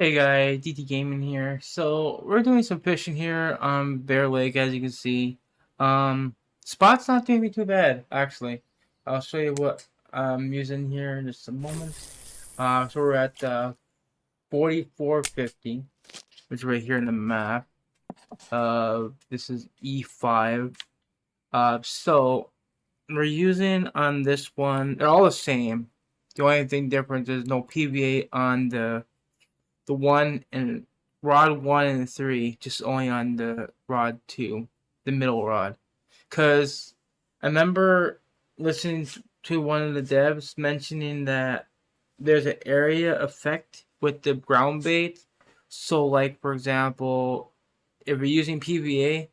Hey guys, DT Gaming here. So we're doing some fishing here on Bear Lake, as you can see. Spot's not doing me too bad, actually. I'll show you what I'm using here in just a moment. So we're at 4450, which is right here in the map. This is E5. So we're using on this one. They're all the same. The only thing different is no PVA on the one and rod 1 and 3, just only on the rod 2, the middle rod. Cause I remember listening to one of the devs mentioning that there's an area effect with the ground bait. So like for example, if you're using PVA,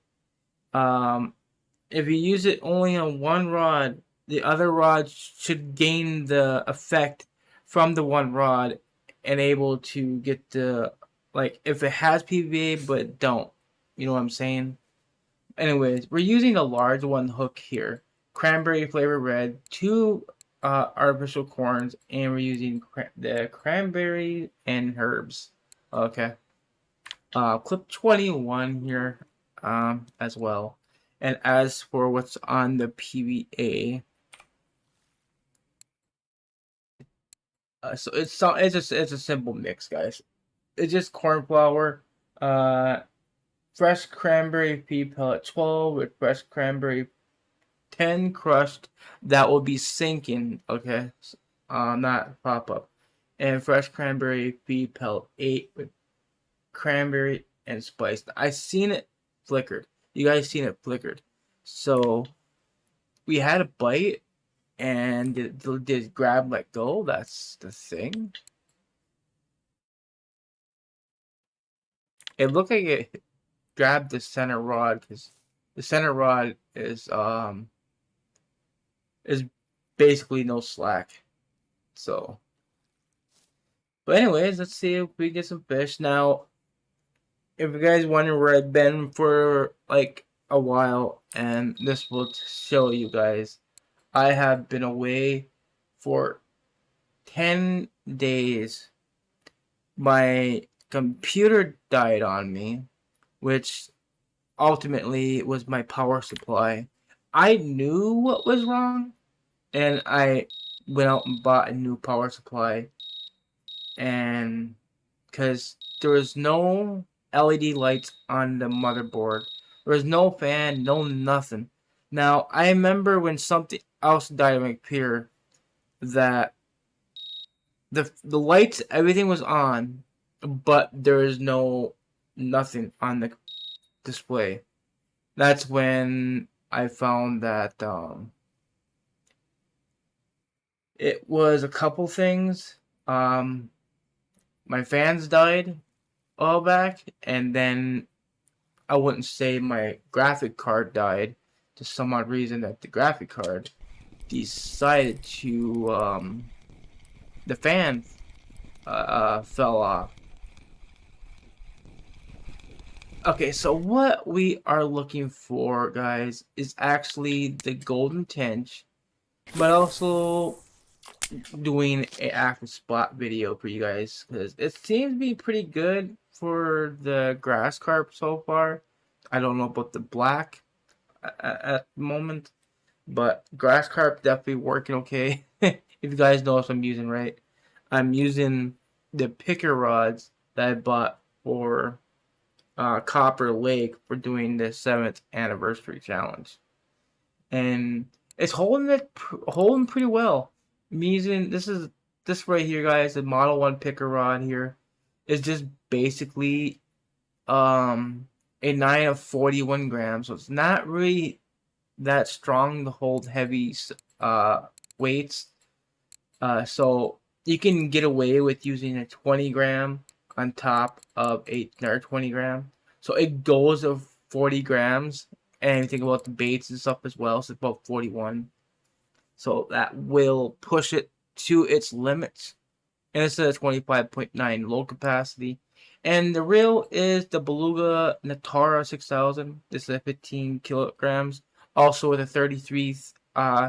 if you use it only on one rod, the other rod should gain the effect from the one rod and able to get the, like, if it has PVA but don't. You know what I'm saying? Anyways, we're using a large one hook here. Cranberry flavor red, two artificial corns, and we're using the cranberry and herbs. Okay. Clip 21 here as well. And as for what's on the PVA, so it's a simple mix, guys. It's just corn flour, uh, fresh cranberry pea pellet 12 with fresh cranberry 10 crushed. That will be sinking, okay, not pop up, and fresh cranberry pea pellet 8 with cranberry and spice. I seen it flickered. You guys seen it flickered. So we had a bite and did grab let go. That's the thing. It looked like it grabbed the center rod because the center rod is basically no slack. So, but anyways, let's see if we get some fish now. If you guys wonder where I've been for like a while, and this will show you guys, I have been away for 10 days. My computer died on me, which ultimately was my power supply. I knew what was wrong, and I went out and bought a new power supply, and because there was no LED lights on the motherboard, there was no fan, no nothing. Now I remember when something else died on my computer that the lights, everything was on, but there is no nothing on the display. That's when I found that it was a couple things. Um, my fans died a while back, and then I wouldn't say my graphic card died. To some odd reason that the graphic card decided to the fan fell off. Okay, so what we are looking for, guys, is actually the golden tench, but also doing an active spot video for you guys because it seems to be pretty good for the grass carp so far. I don't know about the black at the moment, but grass carp definitely working okay. If you guys know what I'm using, right? I'm using the picker rods that I bought for Copper Lake for doing the 7th anniversary challenge, and it's holding pretty well. I'm using this right here, guys. The Model One picker rod here is just basically a 9 of 41 grams, so it's not really that strong to hold heavy uh weights. So you can get away with using a 20 gram on top of another 20 gram. So it goes of 40 grams. And you think about the baits and stuff as well, so it's about 41. So that will push it to its limits. And it's a 25.9 low capacity. And the reel is the Beluga Natara 6000. This is a 15 kilograms. Also with a 33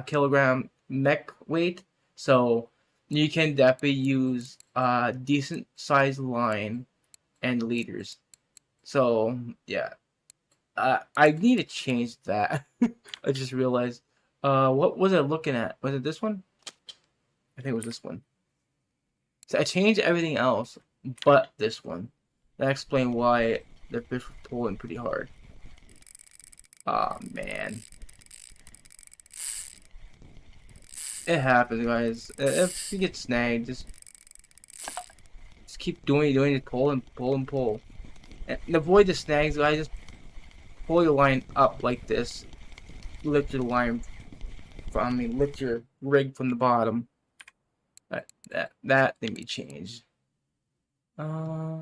kilogram mech weight. So you can definitely use decent sized line and leaders. So yeah, I need to change that. I just realized. What was I looking at? Was it this one? I think it was this one. So I changed everything else but this one. That explains why the fish were pulling pretty hard. Oh man, it happens, guys. If you get snagged, just keep doing it, pull and pull and pull. And avoid the snags, guys. Just pull your line up like this. Lift your line from, I mean, lift your rig from the bottom. That thing be changed. Yeah,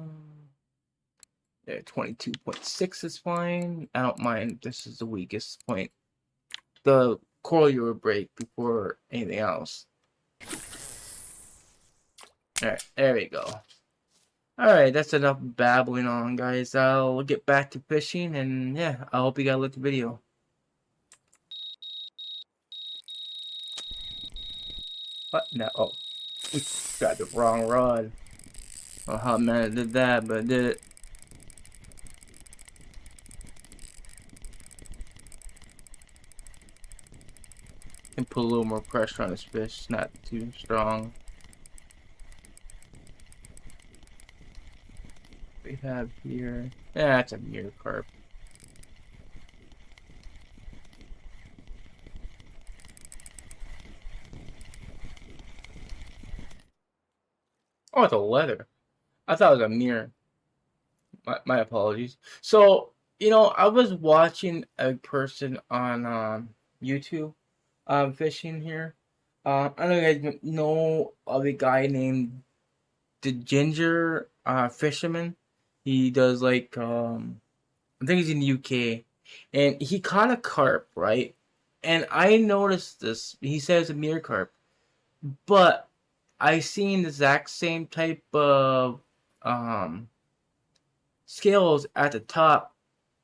22.6 is fine. I don't mind. This is the weakest point. The coral you will break before anything else. Alright, there we go. Alright, that's enough babbling on, guys. I'll get back to fishing, and yeah, I hope you guys liked the video. What? No. Oh. Got the wrong rod. I don't know how man I did that, but I did it. And put a little more pressure on this fish. It's not too strong. We have here. Yeah, it's a mirror carp. Oh, it's a leather. I thought it was a mirror. My apologies. So, I was watching a person on YouTube fishing here. I know you guys know of a guy named the Ginger Fisherman. He does like I think he's in the UK, and he caught a carp, right? And I noticed this. He says a mirror carp, but I seen the exact same type of scales at the top,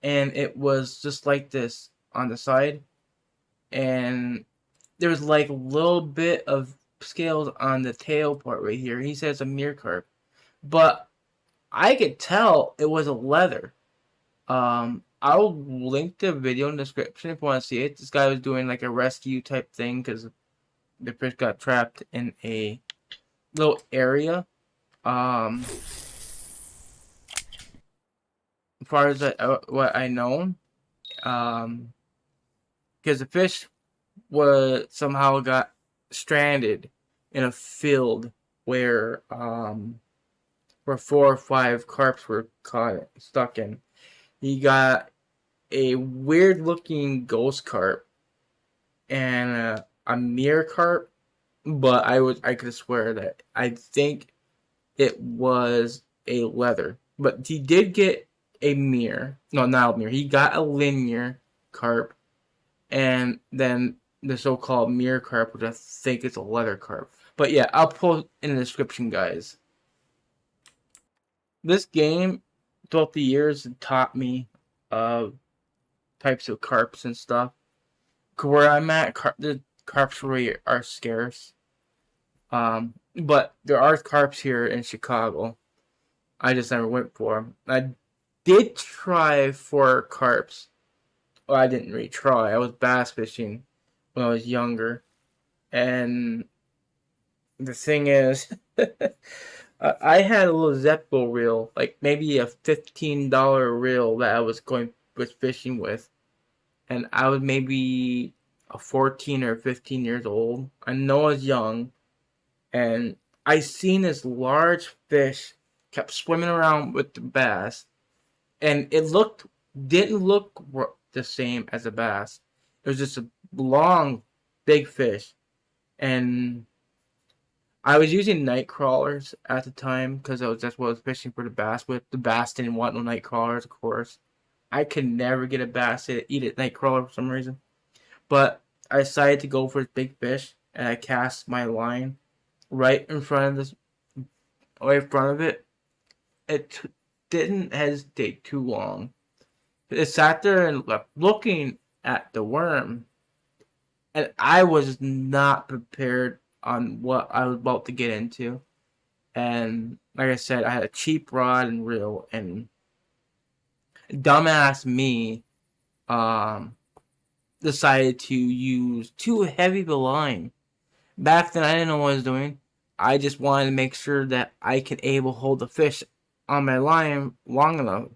and it was just like this on the side, and there was like a little bit of scales on the tail part right here. He says a mirror carp, but I could tell it was a leather. I'll link the video in the description if you want to see it. This guy was doing like a rescue type thing because the fish got trapped in a little area. As far as what I know, because the fish was somehow got stranded in a field where 4 or 5 carps were caught stuck in. He got a weird looking ghost carp and a mirror carp, but I could swear that I think it was a leather. But he did get a mirror. No, not a mirror. He got a linear carp, and then the so-called mirror carp, which I think is a leather carp. But yeah, I'll put in the description, guys. This game, throughout the years, taught me types of carps and stuff. Where I'm at, the carps really are scarce. But there are carps here in Chicago. I just never went for them. I did try for carps. Well, I didn't really try. I was bass fishing when I was younger. And the thing is, I had a little Zeppo reel, like maybe a $15 reel that I was fishing with. And I was maybe a 14 or 15 years old. I know I was young. And I seen this large fish kept swimming around with the bass, and it didn't look the same as a bass. It was just a long, big fish, and I was using night crawlers at the time because that's what I was fishing for the bass with. The bass didn't want no night crawlers, of course. I could never get a bass to eat a night crawler for some reason, but I decided to go for this big fish, and I cast my line right in front of it. It didn't hesitate too long. It sat there and left looking at the worm, and I was not prepared on what I was about to get into. And like I said, I had a cheap rod and reel, and dumbass me um decided to use too heavy of a line. Back then I didn't know what I was doing. I just wanted to make sure that I could able to hold the fish on my line long enough.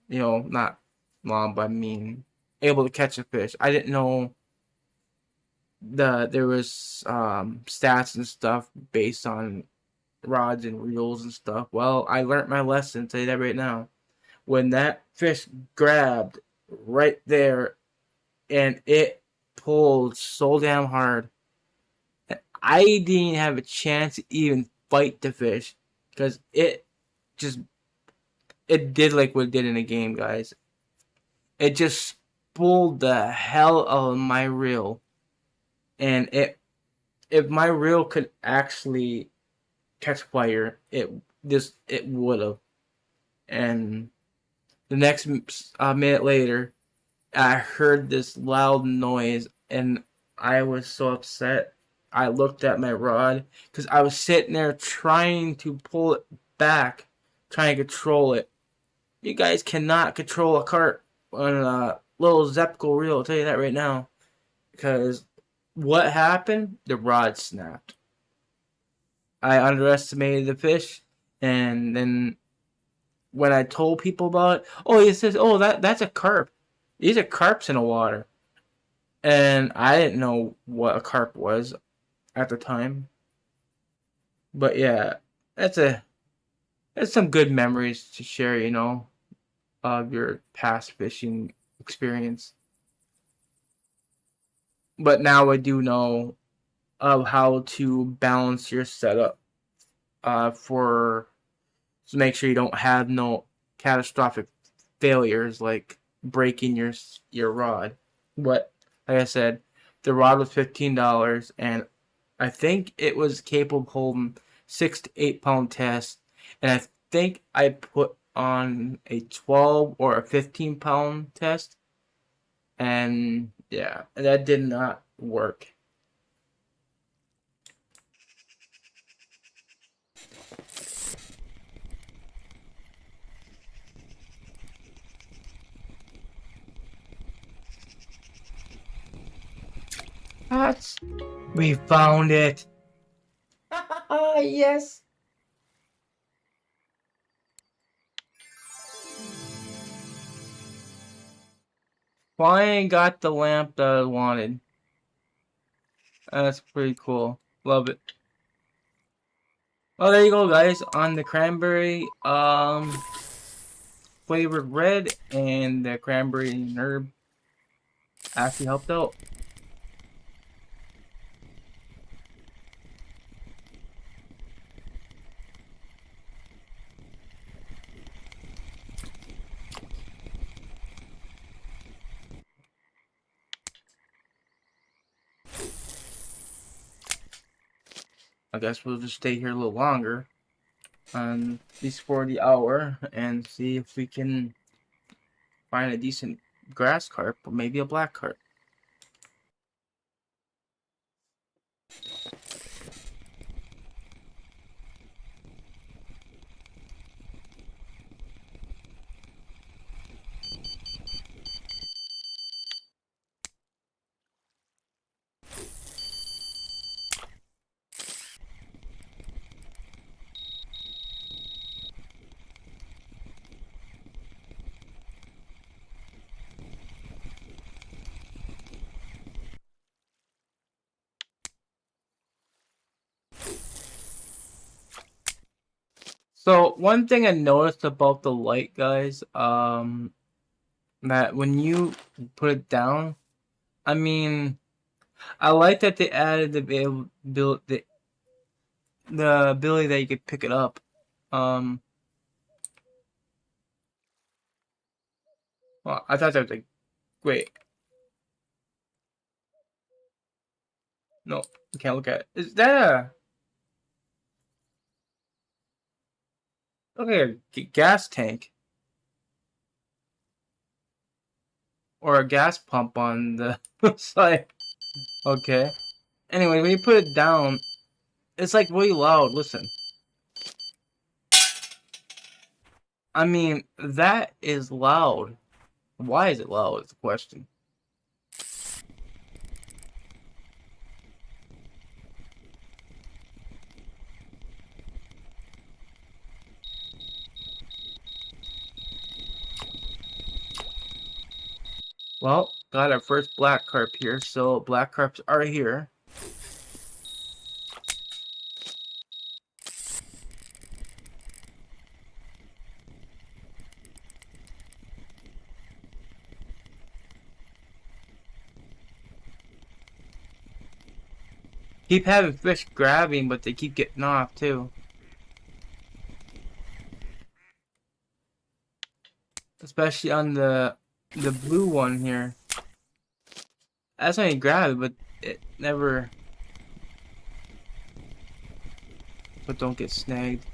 You know, not long, but I mean able to catch a fish. I didn't know there was stats and stuff based on rods and reels and stuff. Well, I learned my lesson. I'll tell you that right now. When that fish grabbed right there and it pulled so damn hard, I didn't have a chance to even fight the fish because just it did like what it did in the game, guys. It just pulled the hell out of my reel, and if my reel could actually catch fire, it would have. And the next minute later, I heard this loud noise, and I was so upset. I looked at my rod because I was sitting there trying to pull it back, trying to control it. You guys cannot control a cart on a little Zepco reel. I'll tell you that right now. Because what happened? The rod snapped. I underestimated the fish, and then when I told people about it, oh, he says, oh, that's a carp. These are carps in the water. And I didn't know what a carp was at the time. But yeah, that's a that's some good memories to share, of your past fishing experience. But now I do know of how to balance your setup for to make sure you don't have no catastrophic failures like breaking your rod. But like I said, the rod was $15, and I think it was capable of holding 6 to 8 pound test, and I think I put on a 12 or a 15 pound test, and yeah, that did not work. What? We found it. Yes. Finally got the lamp that I wanted. That's pretty cool. Love it. Well, there you go, guys. On the cranberry flavored red, and the cranberry and herb actually helped out. I guess we'll just stay here a little longer, at least for the hour, and see if we can find a decent grass carp or maybe a black carp. So one thing I noticed about the light, guys, that when you put it down, I mean, I like that they added the ability that you could pick it up. Um, well, I thought that was like, wait, no, you can't look at it. Is that a gas tank or a gas pump on the side? Okay. Anyway, when you put it down, it's like really loud. Listen. I mean, that is loud. Why is it loud? Is the question. Well, got our first black carp here, so black carps are here. Keep having fish grabbing, but they keep getting off too. Especially on the blue one here. That's when you grab it, but it never. But don't get snagged.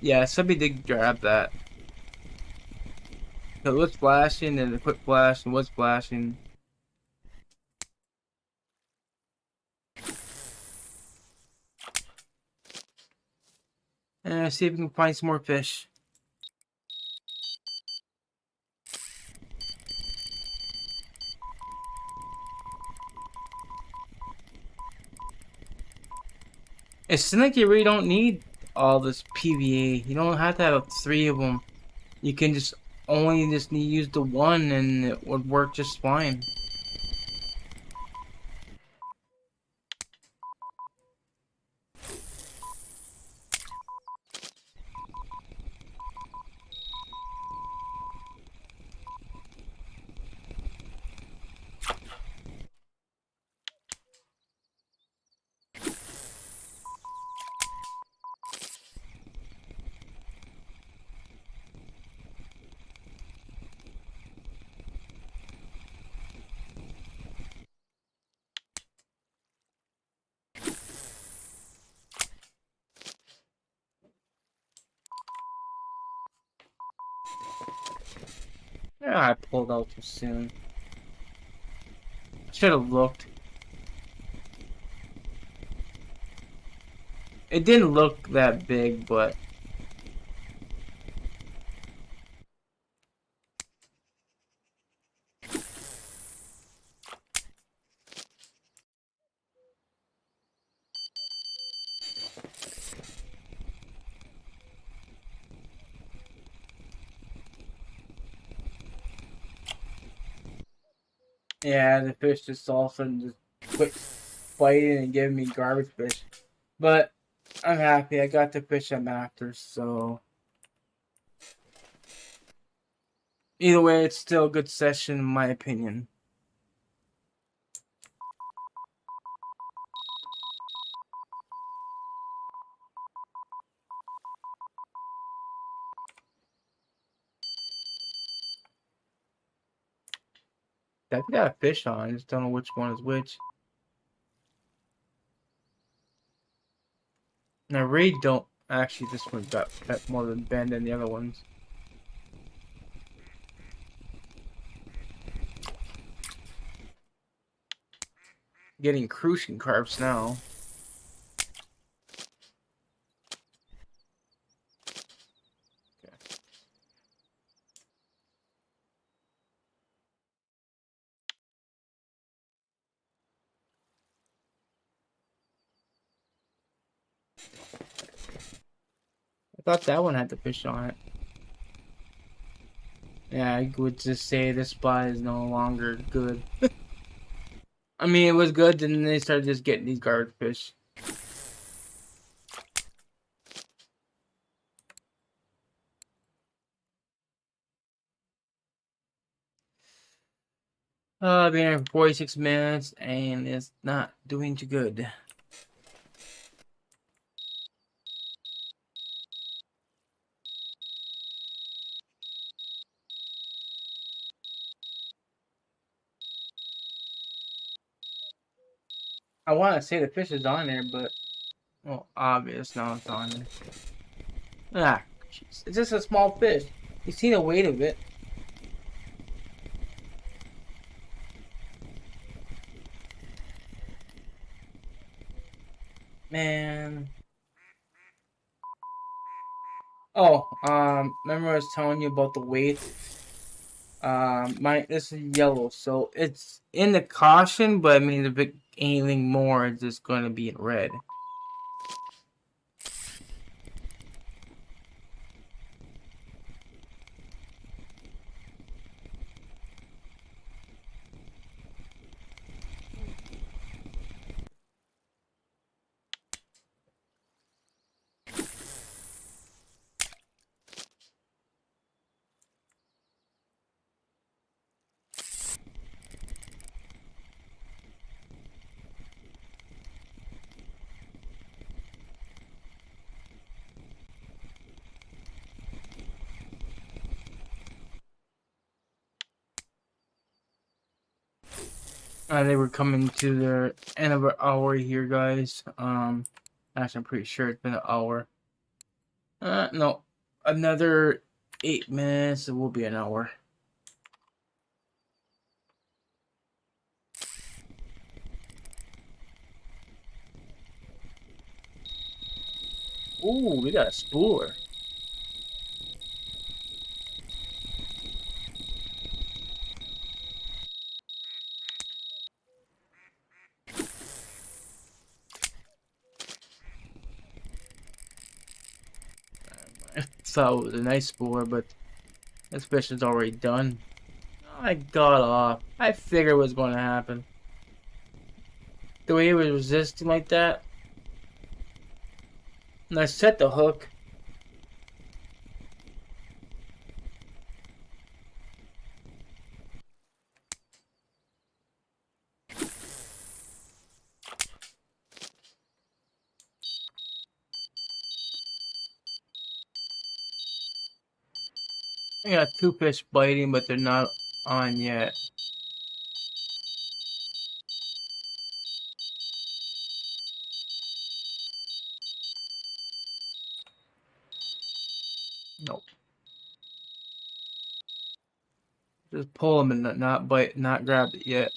Yeah, somebody did grab that. So it was flashing, and it quit flashing, was flashing. And see if we can find some more fish. It seems like you really don't need all this PVA. You don't have to have 3 of them. You can just use the one, and it would work just fine. Yeah, I pulled out too soon. Should have looked. It didn't look that big, but yeah, the fish just all of a sudden just quit fighting and giving me garbage fish. But I'm happy. I got the fish I'm after, so either way, it's still a good session in my opinion. I got a fish on. I just don't know which one is which. And I really don't. Actually, this one got more than bend than the other ones. Getting crucian carps now. Okay. I thought that one had the fish on it. Yeah, I would just say this spot is no longer good. I mean, it was good, and then they started just getting these garbage fish. I've been here for 46 minutes, and it's not doing too good. I want to say the fish is on there, but well, obvious now it's on there. Ah, jeez. It's just a small fish. You see the weight of it. Man. Oh, remember I was telling you about the weight? This is yellow, so it's in the caution, but I mean, if it anything more, it's just going to be in red. They were coming to the end of an hour here, guys. Actually, I'm pretty sure it's been an hour. No, another 8 minutes. It will be an hour. Ooh, we got a spooler. So it was a nice spooler, but this mission's already done. I got off. I figured it was going to happen. The way he was resisting like that. And I set the hook. I got 2 fish biting, but they're not on yet. Nope. Just pull them and not bite, not grab it yet.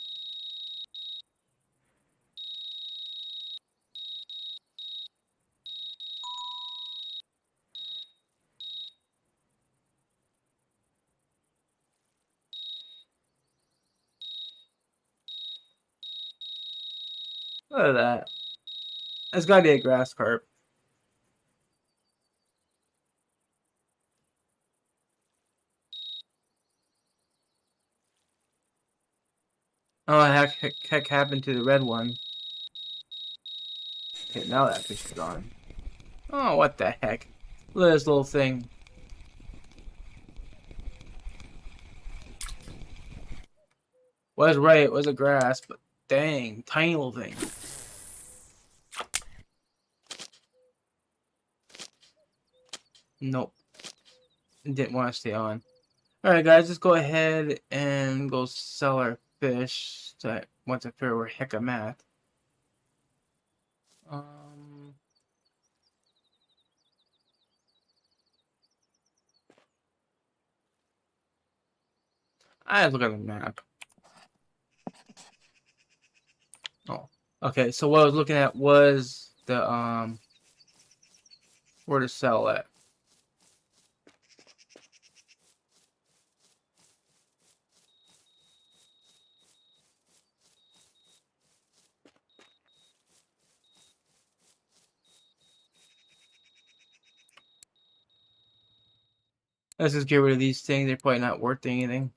Look at that. That's gotta be a grass carp. Oh, heck happened to the red one? Okay, now that fish is gone. Oh, what the heck? Look at this little thing. Was right, it was a grass, but dang, tiny little thing. Nope. Didn't want to stay on. Alright guys, let's go ahead and go sell our fish to once I figure where heck I'm at. I have to look at the map. Oh. Okay, so what I was looking at was the where to sell at. Let's just get rid of these things. They're probably not worth anything.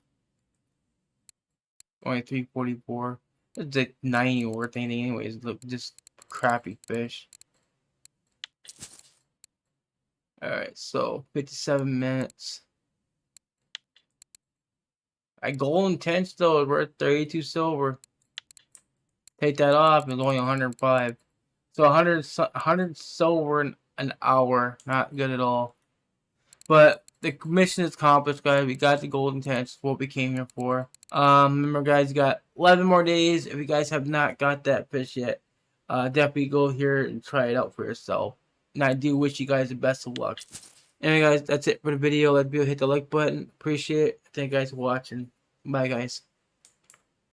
Only 344. It's like 90 worth anything anyways. Look, just crappy fish. Alright, so 57 minutes. I golden tench though is worth 32 silver. Take that off, it's only 105. So 100 silver in an hour. Not good at all. But the mission is accomplished, guys. We got the golden tench. That's what we came here for. Remember, guys, you got 11 more days. If you guys have not got that fish yet, definitely go here and try it out for yourself. And I do wish you guys the best of luck. Anyway, guys, that's it for the video. Let the video hit the like button. Appreciate it. Thank you guys for watching. Bye, guys.